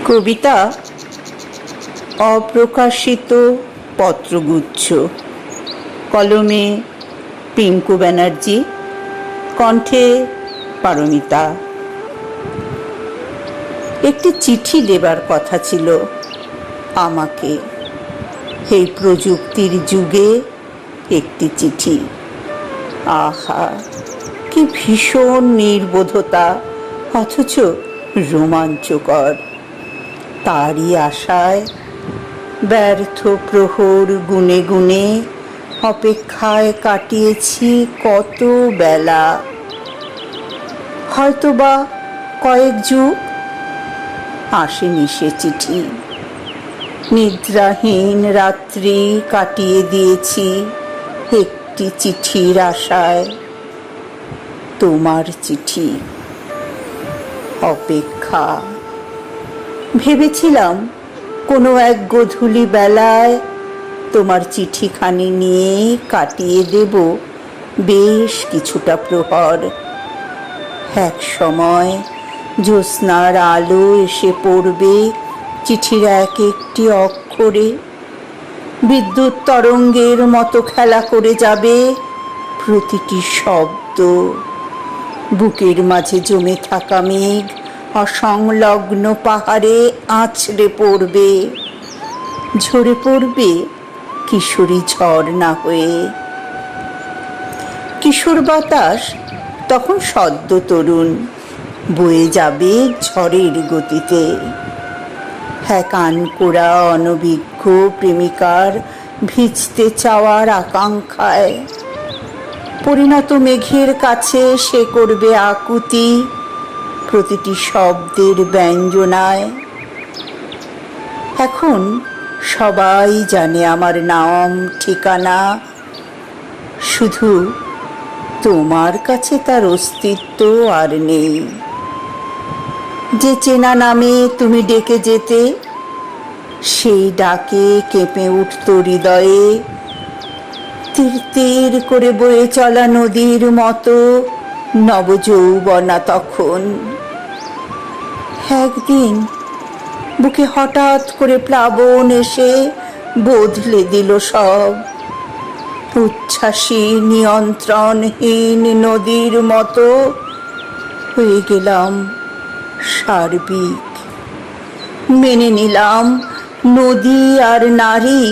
কবিতা অপ্রকাশিত পত্রগুচ্ছ, কলমে পিঙ্কু ব্যানার্জি, কণ্ঠে পারমিতা। একটি চিঠি দেবার কথা ছিল আমাকে, এই প্রযুক্তির যুগে একটি চিঠি। আহা, কি ভীষণ নির্বোধতা, অথচ রোমাঞ্চকর। তারই আশায় ব্যর্থ প্রহর গুনে গুনে অপেক্ষায় কাটিয়েছি কত বেলা, হয়তোবা কয়েক যুগ। আসেনি সে চিঠি, নিদ্রাহীন রাত্রি কাটিয়ে দিয়েছি একটি চিঠির আশায়। তোমার চিঠি, অপেক্ষা। ভেবেছিলাম কোনো এক গোধূলি বেলায় তোমার চিঠিখানি নিয়ে কাটিয়ে দেব বেশ কিছুটা প্রহর। এক সময় জ্যোৎস্নার আলো এসে পড়বে চিঠির এক একটি অক্ষরে, বিদ্যুৎ তরঙ্গের মতো খেলা করে যাবে প্রতিটি শব্দ। বুকের মাঝে জমে থাকা মেঘ অসংলগ্ন পাহাড়ে আছড়ে পড়বে, ঝরে পড়বে কিশোরী ঝর্ণা হয়ে। কিশোর বাতাস তখন সদ্য তরুণ, বয়ে যাবে ঝড়ের গতিতে। এক আনকোড়া অনভিজ্ঞ প্রেমিকার ভিজতে চাওয়ার আকাঙ্ক্ষায় পরিণত মেঘের কাছে সে করবে আকুতি প্রতিটি শব্দের ব্যঞ্জনায়। এখন সবাই জানে আমার নাম ঠিকানা, শুধু তোমার কাছে তার অস্তিত্ব আর নেই। যে চেনা নামে তুমি ডেকে যেতে, সেই ডাকে কেঁপে উঠত হৃদয়ে তীর তীর করে বয়ে চলা নদীর মতো নবযৌবনা তখন। একদিন বুকে হঠাৎ করে প্লাবন এসে বদলে দিল সব। উচ্ছ্বাসী নিয়ন্ত্রণহীন নদীর মতো হয়ে গেলাম সার্বিক। মেনে নিলাম নদী আর নারী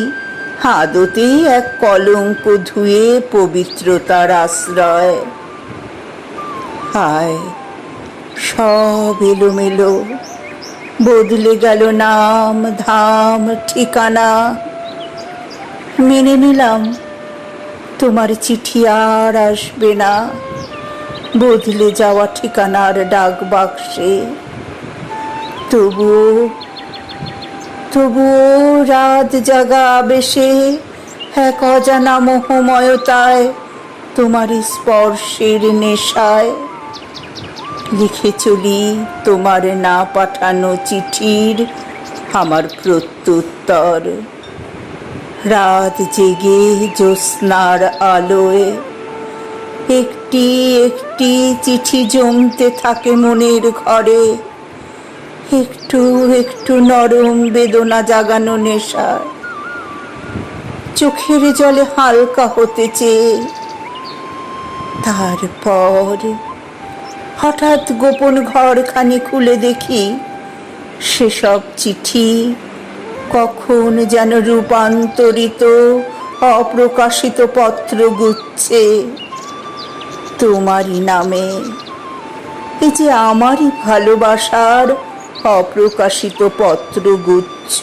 আদতেই এক কলঙ্ক ধুয়ে পবিত্রতার আশ্রয়। হায়, সব এলোমেলো, বদলে গেল নাম ধাম ঠিকানা। মেনে নিলাম তোমার চিঠি আর আসবে না বদলে যাওয়া ঠিকানার ডাক বাক্সে। তবুও রাত জাগা আবেশে এক অজানা মোহময়তায় তোমার স্পর্শের নেশায় লিখে চলি তোমার না পাঠানো চিঠির আমার প্রত্যুত্তর। রাত জেগে জ্যোৎস্নার আলোয় একটি একটি চিঠি জমতে থাকে মনের ঘরে, একটু একটু নরম বেদনা জাগানো নেশা চোখের জলে হালকা হতে চেয়ে। তারপর হঠাৎ গোপন ঘরখানি খুলে দেখি সেসব চিঠি কখন যেন রূপান্তরিত অপ্রকাশিত পত্রগুচ্ছে তোমারই নামে। এই যে আমারই ভালোবাসার অপ্রকাশিত পত্রগুচ্ছ।